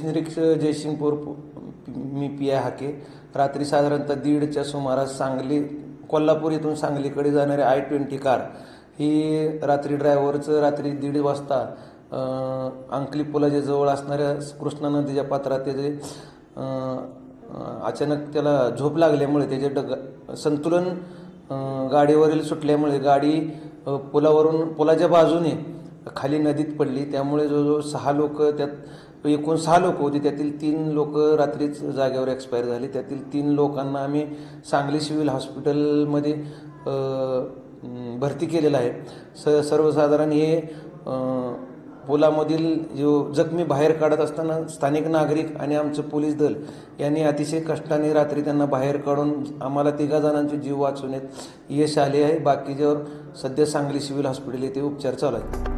निरीक्षक जयसिंगपूर मी पी.आय. हाके. रात्री साधारणतः 1:30च्या सुमारास कोल्हापूर इथून सांगलीकडे जाणारी I-20 कार ही रात्री 1:30 वाजता अंकली पुलाच्या जवळ असणाऱ्या कृष्णा नदीच्या पात्रात त्याचे अचानक त्याला झोप लागल्यामुळे त्याचे संतुलन गाडीवरील सुटल्यामुळे गाडी पुलाच्या बाजूने खाली नदीत पडली. त्यामुळे जवळजवळ 6 लोक एकूण 6 लोक होती. त्यातील 3 लोक रात्रीच जागेवर एक्सपायर झाली. त्यातील 3 लोकांना आम्ही सांगली सिव्हिल हॉस्पिटलमध्ये भरती केलेलं आहे. सर्वसाधारण हे पुलामधील जो जखमी बाहेर काढत असताना स्थानिक नागरिक आणि आमचं पोलीस दल यांनी अतिशय कष्टाने रात्री त्यांना बाहेर काढून आम्हाला 3 जणांचे जीव वाचवण्यात यश आले आहे. बाकीच्यावर सध्या सांगली सिव्हिल हॉस्पिटल येथे उपचार चालू आहेत.